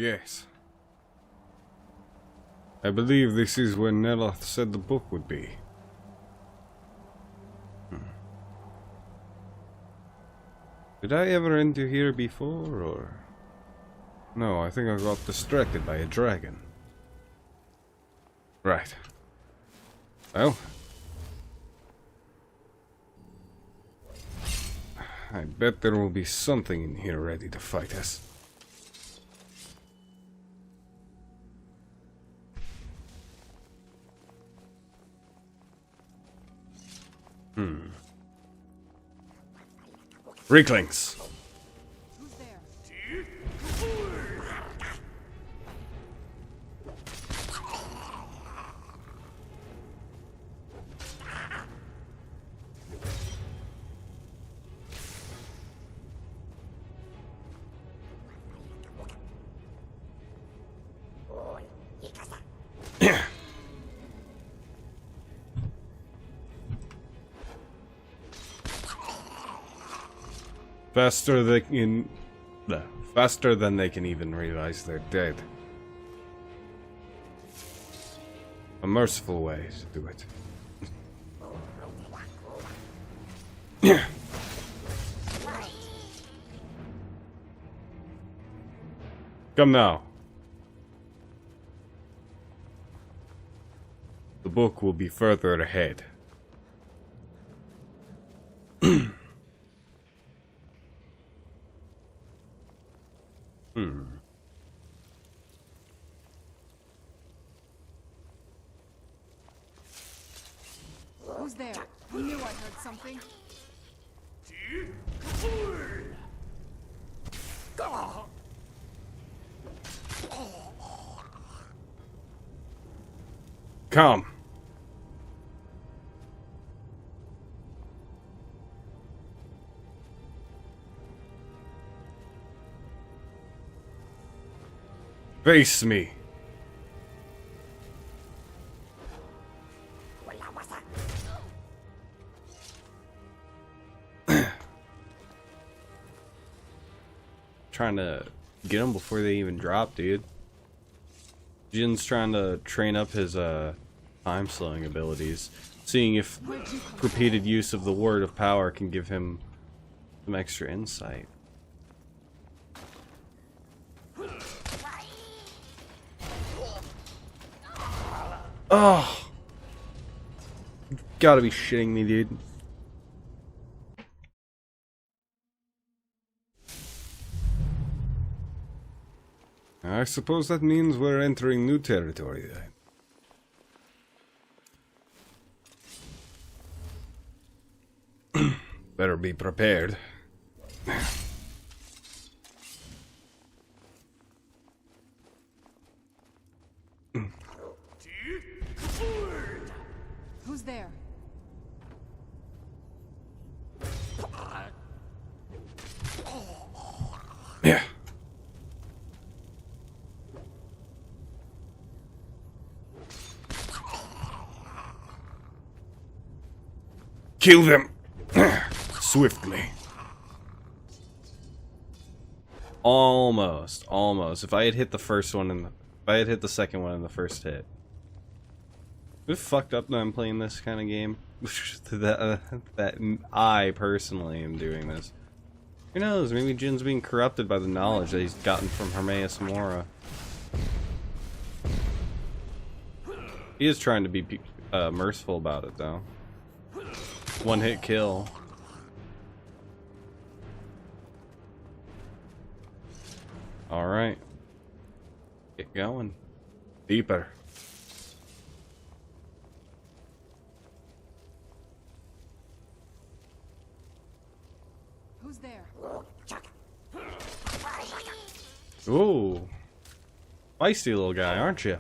Yes. I believe this is where Neloth said the book would be. Did I ever enter here before, or... No, I think I got distracted by a dragon. Right. Well... I bet there will be something in here ready to fight us. Weaklings. Who's there? Faster than they can even realize they're dead. A merciful way to do it. Come now. The book will be further ahead. Who's there? I knew I heard something. Come. Face me. Trying to get them before they even drop, dude. Jin's trying to train up his time slowing abilities, seeing if repeated use of the word of power can give him some extra insight. Oh, you gotta be shitting me, dude. I suppose that means we're entering new territory then. Better be prepared. Who's there? Yeah. Kill them swiftly. Almost. If I had hit the first one and if I had hit the second one in the first hit. It's fucked up that I'm playing this kind of game. that I personally am doing this. Who knows? Maybe Jin's being corrupted by the knowledge that he's gotten from Hermaeus Mora. He is trying to be merciful about it, though. One hit kill. Alright. Get going. Deeper. Who's there? Ooh. Feisty little guy, aren't you?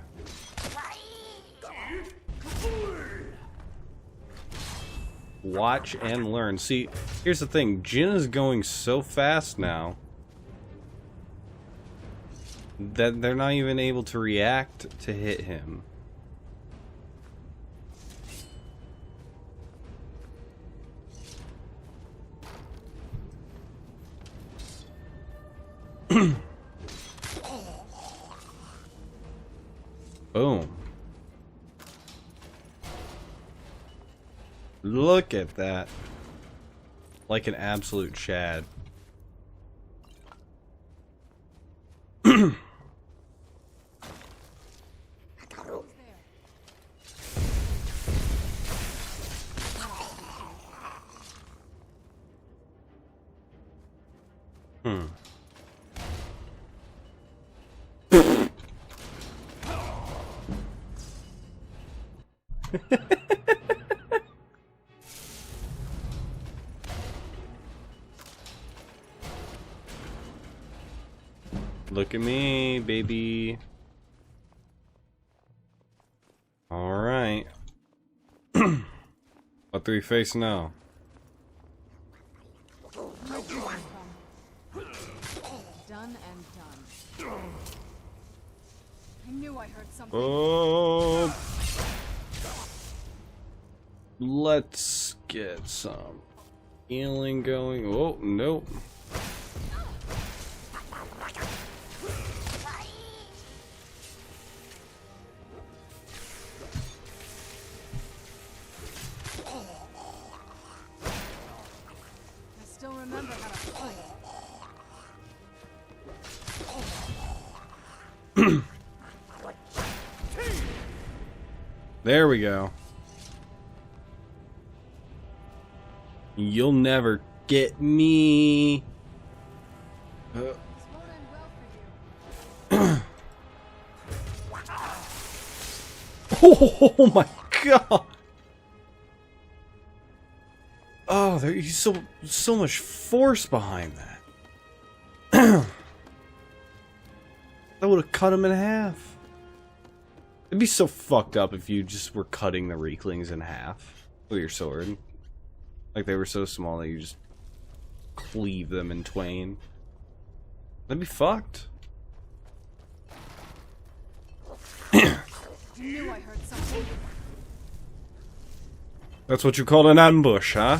Watch and learn. See, here's the thing. Jin is going so fast now that they're not even able to react to hit him. Boom. Look at that. Like an absolute Chad. Look at me, baby. Alright. What do we face now? Done and done. I knew I heard something. Oh. Let's get some healing going. Oh, nope. I still remember how to fight. There we go. You'll never get me. This won't end well for you. Oh my god! Oh, there's so much force behind that. That would have cut him in half. It'd be so fucked up if you just were cutting the Reeklings in half with your sword. Like they were so small that you just cleave them in twain. That'd be fucked. I knew I heard something. That's what you call an ambush, huh?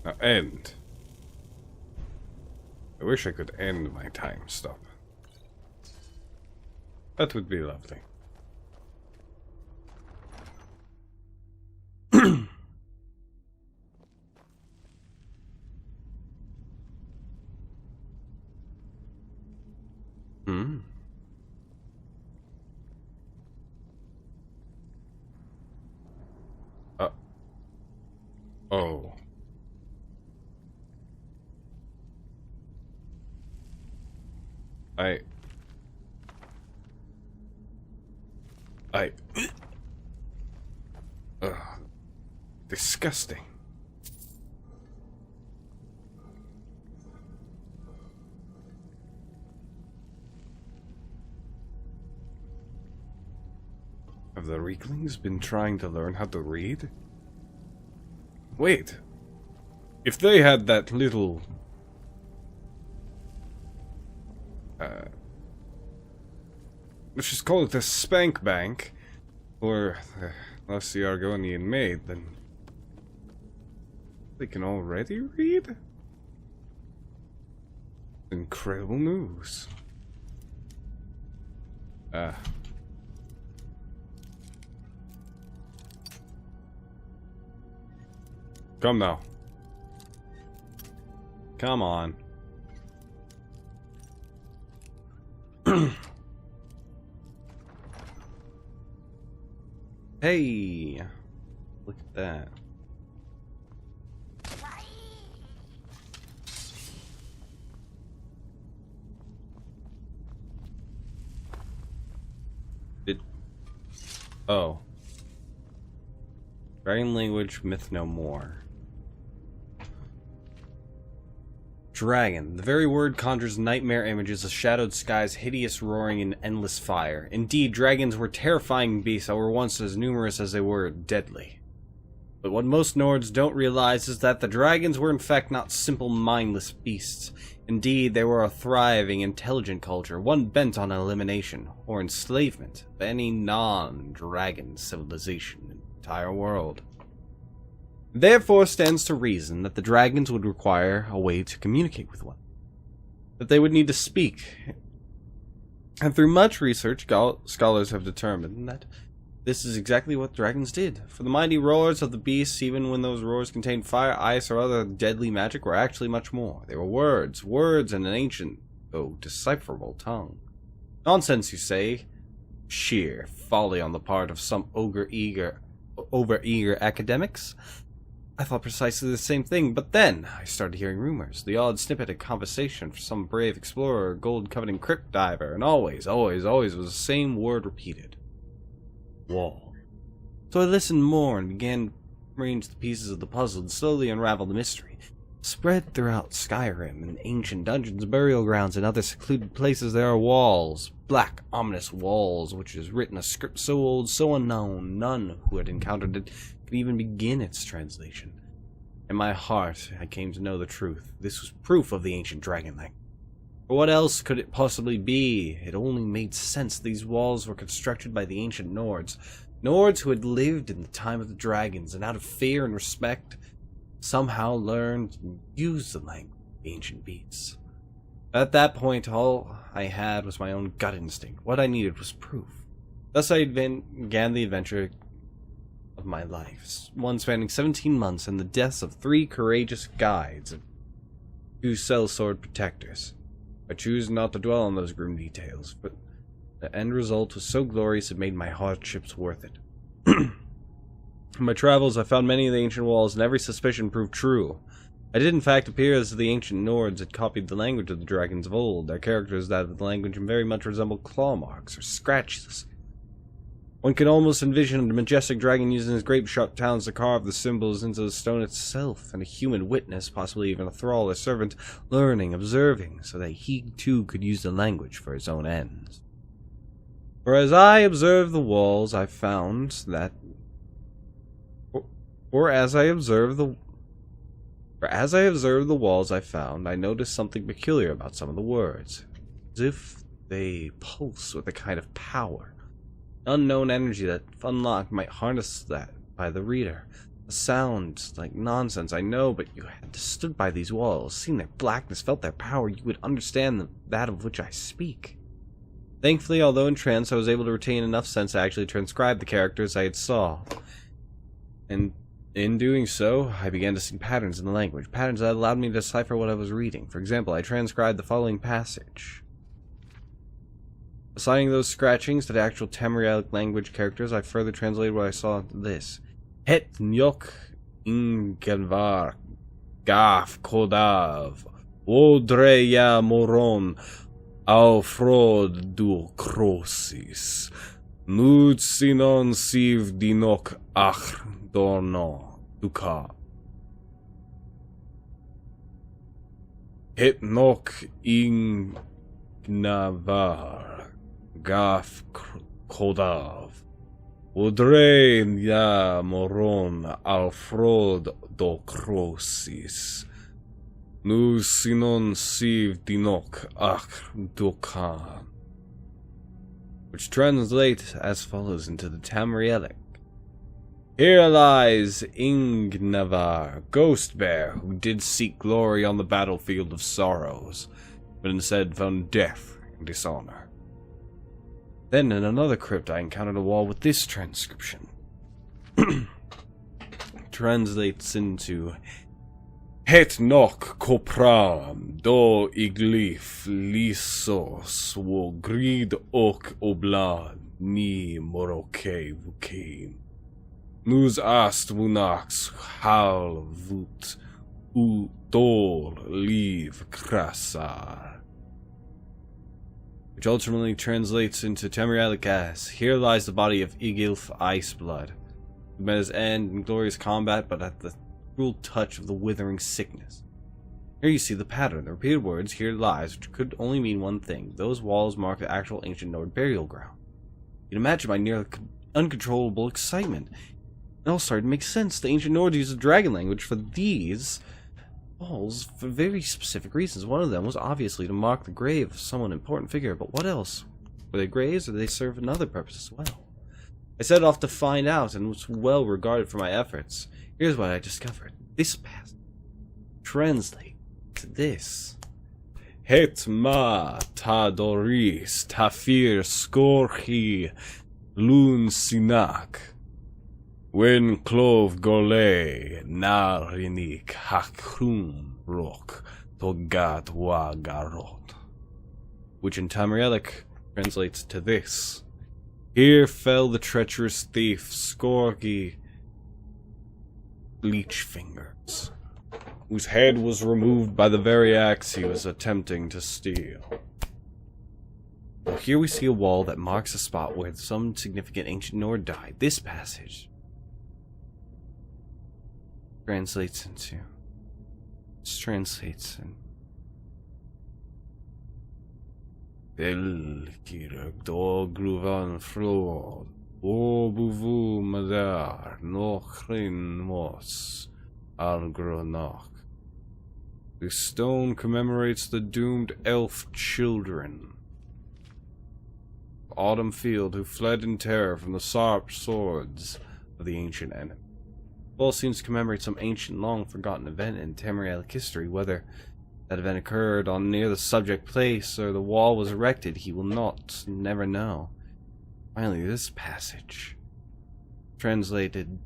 Now end. I wish I could end my time stop. That would be lovely. Hmm. Oh. Disgusting. Have the Reeklings been trying to learn how to read? Wait. If they had that little... let's just call it a spank bank, or unless the Argonian made, then they can already read? Incredible news. Come now. Come on. Hey! Look at that. Oh. Dragon language, myth no more. Dragon. The very word conjures nightmare images of shadowed skies, hideous roaring, and endless fire. Indeed, dragons were terrifying beasts that were once as numerous as they were deadly. But what most Nords don't realize is that the dragons were in fact not simple mindless beasts. Indeed, they were a thriving, intelligent culture, one bent on elimination, or enslavement, of any non-dragon civilization in the entire world. Therefore stands to reason that the dragons would require a way to communicate with one, that they would need to speak. And through much research, scholars have determined that this is exactly what dragons did. For the mighty roars of the beasts, even when those roars contained fire, ice, or other deadly magic, were actually much more. They were words in an ancient, though decipherable tongue. Nonsense, you say? Sheer folly on the part of some over-eager academics? I thought precisely the same thing, but then I started hearing rumors, the odd snippet of conversation from some brave explorer, gold-coveting crypt diver, and always was the same word repeated. Wall. So I listened more and began to arrange the pieces of the puzzle and slowly unravel the mystery. Spread throughout Skyrim and ancient dungeons, burial grounds, and other secluded places there are walls, black, ominous walls, which is written a script so old, so unknown, none who had encountered it could even begin its translation. In my heart, I came to know the truth. This was proof of the ancient dragon language. For what else could it possibly be? It only made sense these walls were constructed by the ancient Nords. Nords who had lived in the time of the dragons, and out of fear and respect, somehow learned and used the language of the ancient beasts. At that point, all I had was my own gut instinct. What I needed was proof. Thus I began the adventure of my life, one spanning 17 months and the deaths of 3 courageous guides and 2 sellsword protectors. I choose not to dwell on those grim details, but the end result was so glorious it made my hardships worth it. In my travels, I found many of the ancient walls, and every suspicion proved true. It did in fact appear as if the ancient Nords had copied the language of the dragons of old, their characters that of the language very much resembled claw marks or scratches. One can almost envision a majestic dragon using his grape-sharp talons to carve the symbols into the stone itself, and a human witness, possibly even a thrall or servant, learning, observing, so that he too could use the language for his own ends. For as I observed the walls, I found that... as I observed the walls, I noticed something peculiar about some of the words, as if they pulse with a kind of power. Unknown energy that, if unlocked, might harness that by the reader. A sound like nonsense, I know, but you had stood by these walls, seen their blackness, felt their power, you would understand that of which I speak. Thankfully, although in trance, I was able to retain enough sense to actually transcribe the characters I had saw. And in doing so, I began to see patterns in the language, patterns that allowed me to decipher what I was reading. For example, I transcribed the following passage. Assigning those scratchings to the actual Tamrielic language characters, I further translated what I saw into this. Het nyok ingenvar gaf kodav odreya moron alfrod du krosis nud sinon siv dinok ach dorno duka. Het nok ingnavar Gaf Kodav Udrein ya moron alfrod do krosis Nu sinon siv dinok ach dokan, which translates as follows into the Tamrielic. Here lies Ingnavar, ghost bear, who did seek glory on the battlefield of sorrows, but instead found death and dishonor. Then in another crypt I encountered a wall with this transcription. Translates into Het nok kopram do iglif lisos wo grid ok oblad ni moroke vukim. Nus ast vunax hal vut u dor liv krasar. Which ultimately translates into Tamrielic as, here lies the body of Igilf Iceblood, who met his end in glorious combat, but at the cruel touch of the withering sickness. Here you see the pattern. The repeated words, here lies, which could only mean one thing. Those walls mark the actual ancient Nord burial ground. You can imagine my nearly uncontrollable excitement. It all started to make sense. The ancient Nord used the dragon language for these walls for very specific reasons. One of them was obviously to mark the grave of someone important figure, but what else? Were they graves, or did they serve another purpose as well? I set off to find out, and was well regarded for my efforts. Here's what I discovered. This passage translates to this. Hetma tadoris tafir skorchi lun sinak. When clove gole narinik hakrum rok togat wagarot. Which in Tamrielic translates to this. Here fell the treacherous thief Skorgi Leechfingers, whose head was removed by the very axe he was attempting to steal. Well, here we see a wall that marks a spot where some significant ancient Nord died. This passage translates in Elkirk dogruvan frod obuvu madar nochrin mos argronok. The stone commemorates the doomed elf children of Autumn Field who fled in terror from the sharp swords of the ancient enemy. The wall seems to commemorate some ancient, long-forgotten event in Tamrielic history. Whether that event occurred on near the subject place or the wall was erected, he will never know. Finally, this passage, translated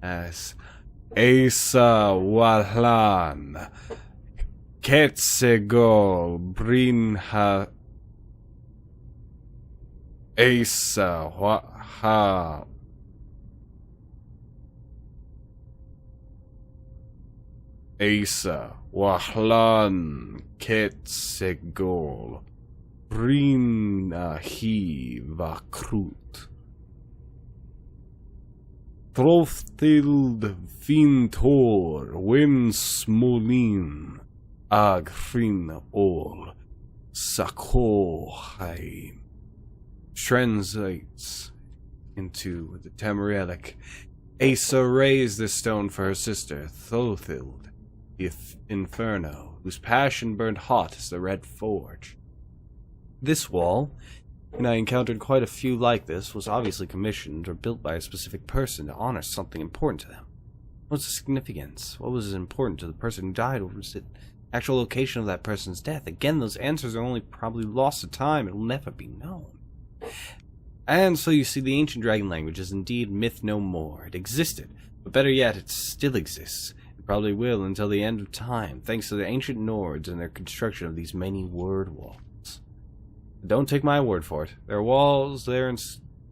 as Asa Wahlan Ketsegol Brinha Asa Waha Asa Wahlan Ketsegol Brinahi Vakrut Troftild Fintor Win Smolin Agfrin Ol Sakoheim. Translates into the Tamrielic. Asa raised this stone for her sister, Thothild, the Inferno, whose passion burned hot as the Red Forge. This wall, and I encountered quite a few like this, was obviously commissioned or built by a specific person to honor something important to them. What's the significance? What was important to the person who died, or was it the actual location of that person's death? Again, those answers are only probably lost to time. It will never be known. And so you see, the ancient dragon language is indeed myth no more. It existed, but better yet, it still exists. It probably will until the end of time, thanks to the ancient Nords and their construction of these many word walls. But don't take my word for it. There are walls there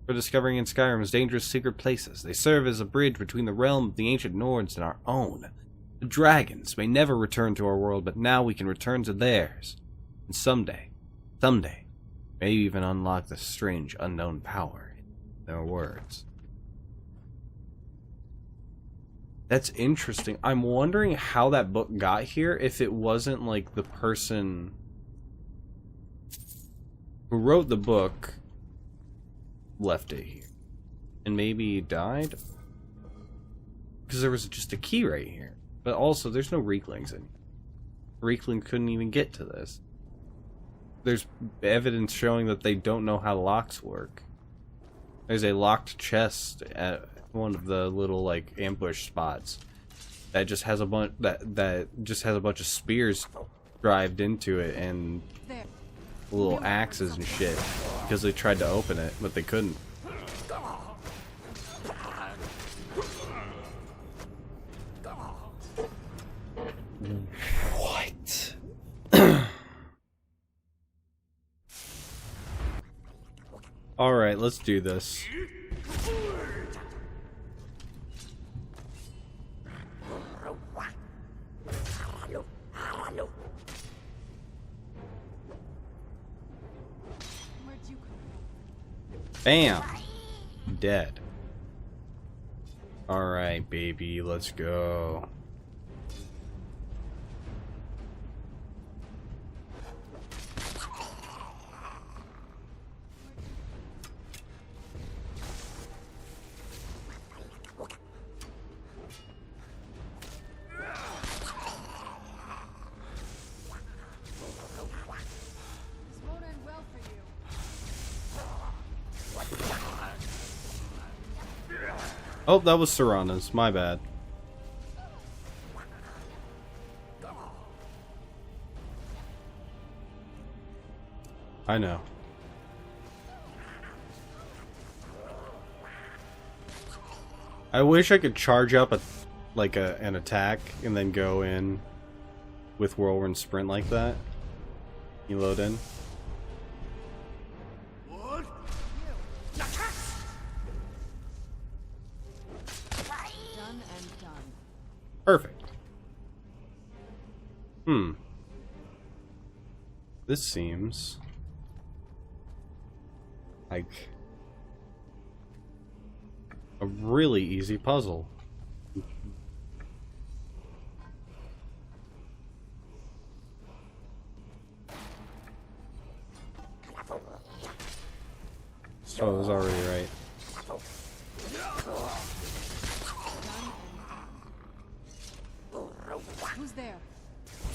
for discovering in Skyrim as dangerous secret places. They serve as a bridge between the realm of the ancient Nords and our own. The dragons may never return to our world, but now we can return to theirs. And someday, may even unlock the strange unknown power in their words. That's interesting. I'm wondering how that book got here, if it wasn't like the person who wrote the book left it here. And maybe he died? Because there was just a key right here. But also, there's no Reeklings in here. Reekling couldn't even get to this. There's evidence showing that they don't know how locks work. There's a locked chest at one of the little like ambush spots that just has a bunch that just has a bunch of spears drived into it and little axes and shit because they tried to open it but they couldn't. What? Alright, let's do this. Bam! Dead. Alright, baby, let's go. Oh, that was Serana's. My bad. I know. I wish I could charge up an attack and then go in with whirlwind sprint like that. You load in. Done and done. Perfect. This seems like a really easy puzzle. Oh, it was already right. Who's there?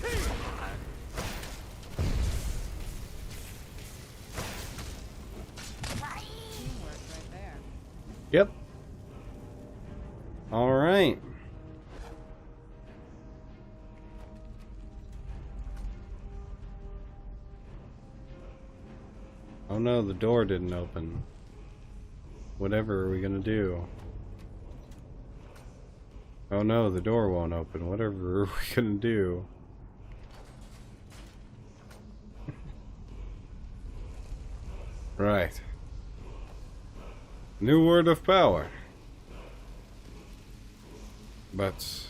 Teamwork right there. Yep. All right. Oh no, the door didn't open. Whatever are we gonna do? Oh no, the door won't open. Whatever are we gonna do? Right. New word of power. But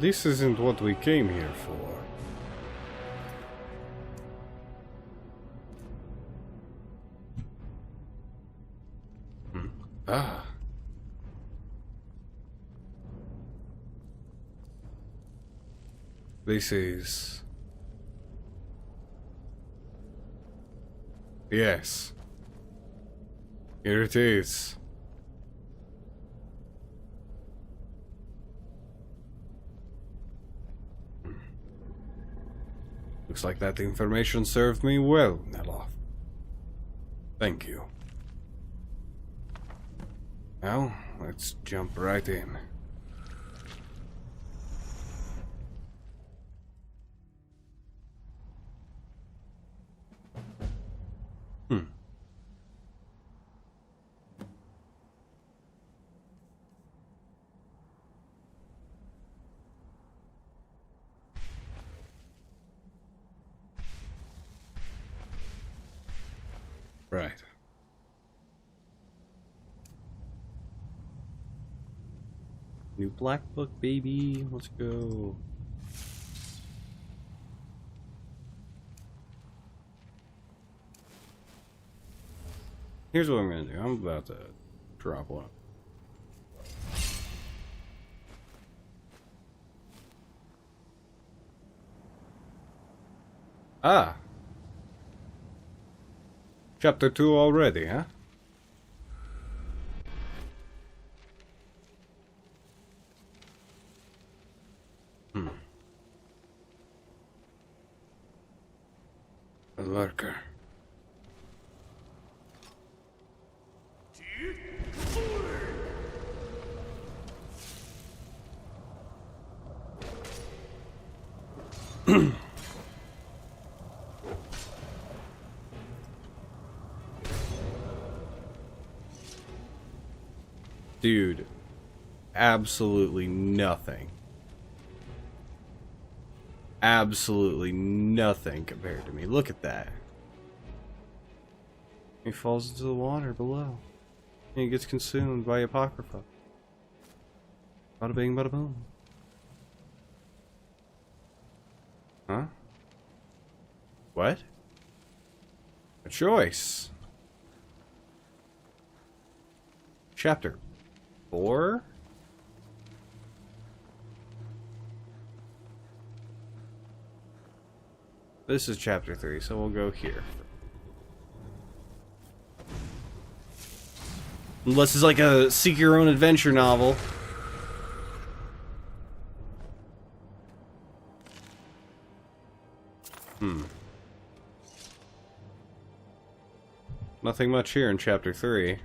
this isn't what we came here for. Ah. This is... Yes. Here it is. Looks like that information served me well, Neloth. Thank you. Now, let's jump right in. Right. New black book, baby. Let's go. Here's what I'm gonna do. I'm about to drop one. Ah. Chapter 2 already, huh? A lurker. Dude, absolutely nothing. Absolutely nothing compared to me. Look at that. He falls into the water below. And he gets consumed by Apocrypha. Bada bing, bada boom. Huh? What? A choice. Chapter 4? This is chapter 3, so we'll go here. Unless it's like a seek your own adventure novel. Nothing much here in chapter 3.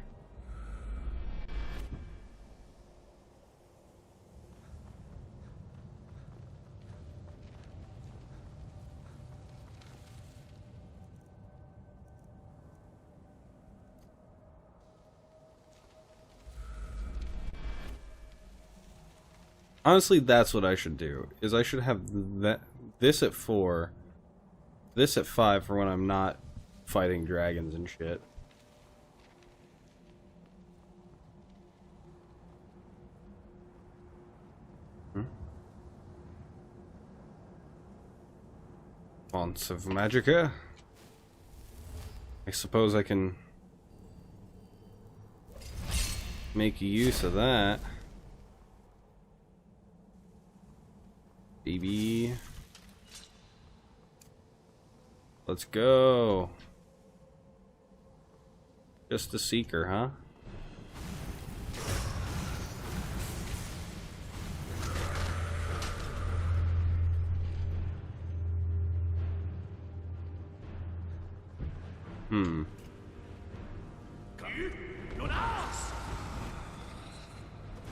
Honestly, that's what I should do. Is I should have this at 4, this at 5 for when I'm not fighting dragons and shit. Fonts of Magicka. I suppose I can make use of that. Baby. Let's go. Just a seeker, huh?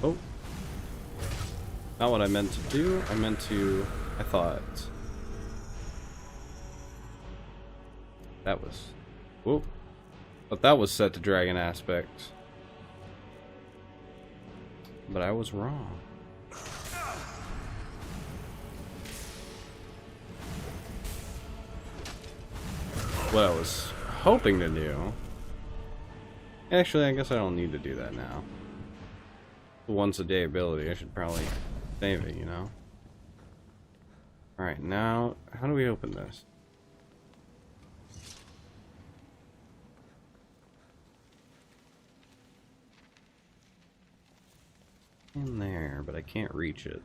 Oh. Not what I meant to do. I thought that was, whoop. But that was set to dragon aspect. But I was wrong. What I was hoping to do. Actually, I guess I don't need to do that now. The once a day ability, I should probably save it, you know? Alright, now, how do we open this? In there, but I can't reach it.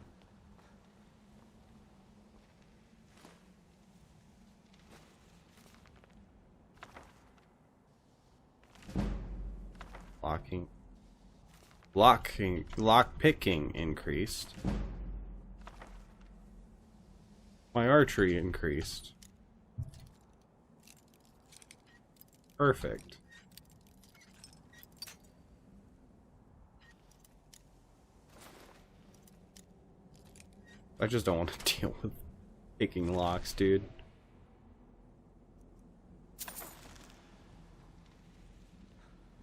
Lock-picking increased. My archery increased. Perfect. I just don't want to deal with picking locks, dude.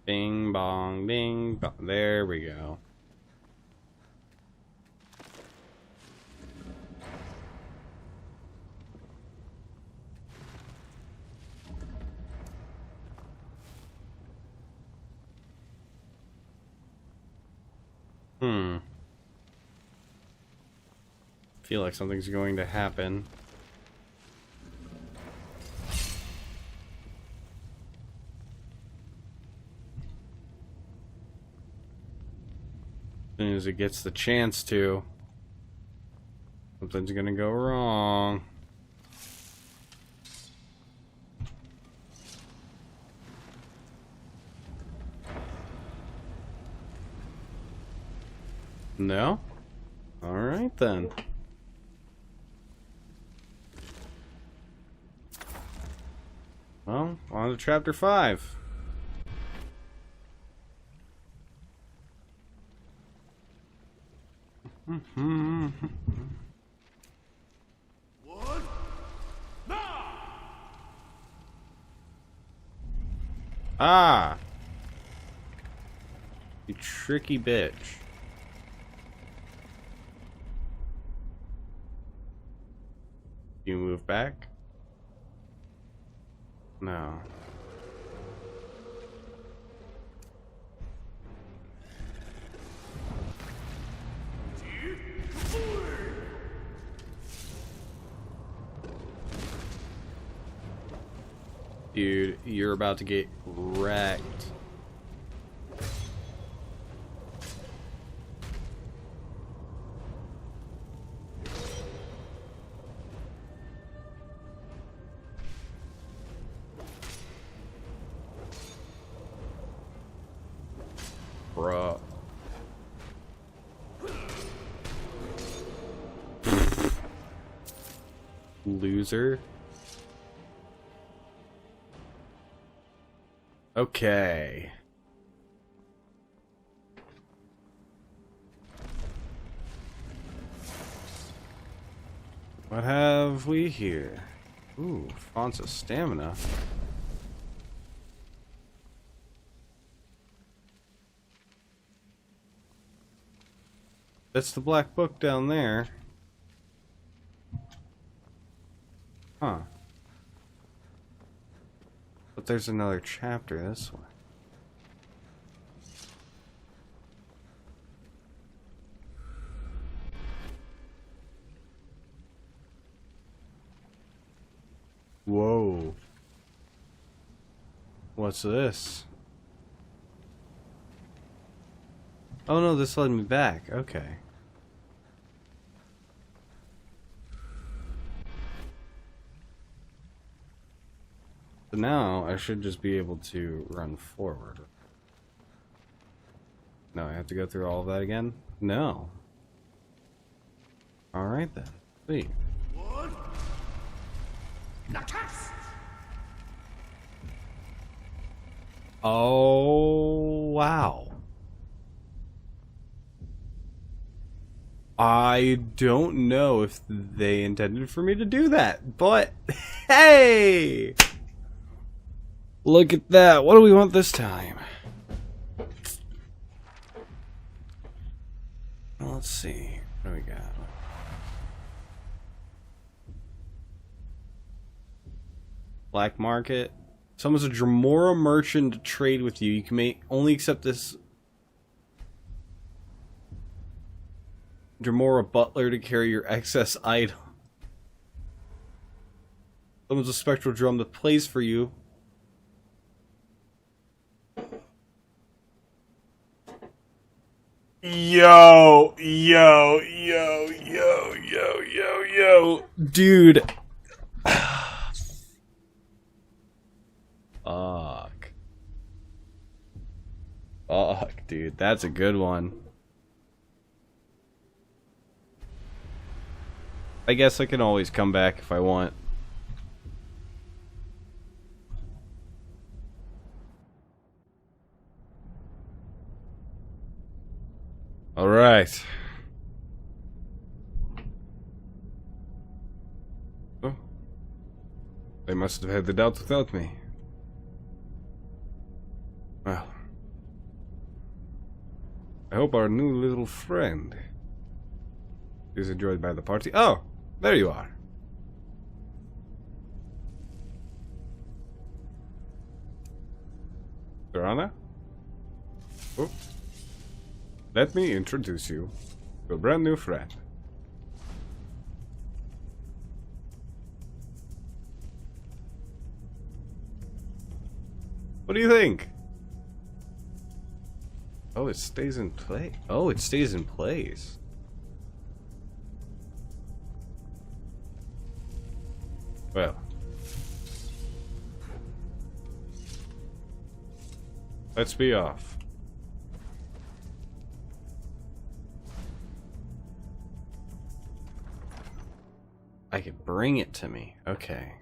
Bing bong, bing bong. There we go. Feel like something's going to happen. As soon as it gets the chance to, something's gonna go wrong. No? Alright then. Well, on to chapter 5. Ah! You tricky bitch. You move back? No. Dude, you're about to get wrecked. Bruh. Loser. Okay. What have we here? Ooh, fonts of stamina. That's the black book down there. Huh. But there's another chapter this way. Whoa. What's this? Oh no, this led me back. Okay. So now I should just be able to run forward. No, I have to go through all of that again? No. Alright then. Sweet. Oh, wow. I don't know if they intended for me to do that, but hey! Look at that. What do we want this time? Well, let's see. What do we got? Black market. Summons a Dremora merchant to trade with you. You can only accept this Dremora butler to carry your excess item. Summons a spectral drum that plays for you. Yo, yo, yo, yo, yo, yo, yo. Dude. Fuck. Fuck, dude. That's a good one. I guess I can always come back if I want. Alright. Oh. They must have had the doubt without me. Well. I hope our new little friend is enjoyed by the party. Oh! There you are. Serana? Oh. Let me introduce you to a brand new friend. What do you think? Oh, it stays in place. Oh, it stays in place. Well. Let's be off. I could bring it to me. Okay.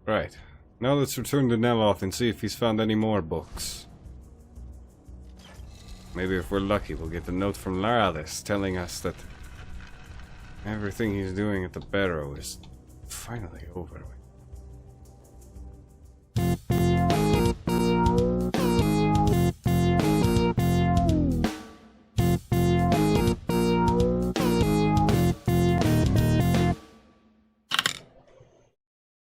Right. Now let's return to Neloth and see if he's found any more books. Maybe if we're lucky, we'll get a note from Laralis telling us that everything he's doing at the Barrow is finally over with.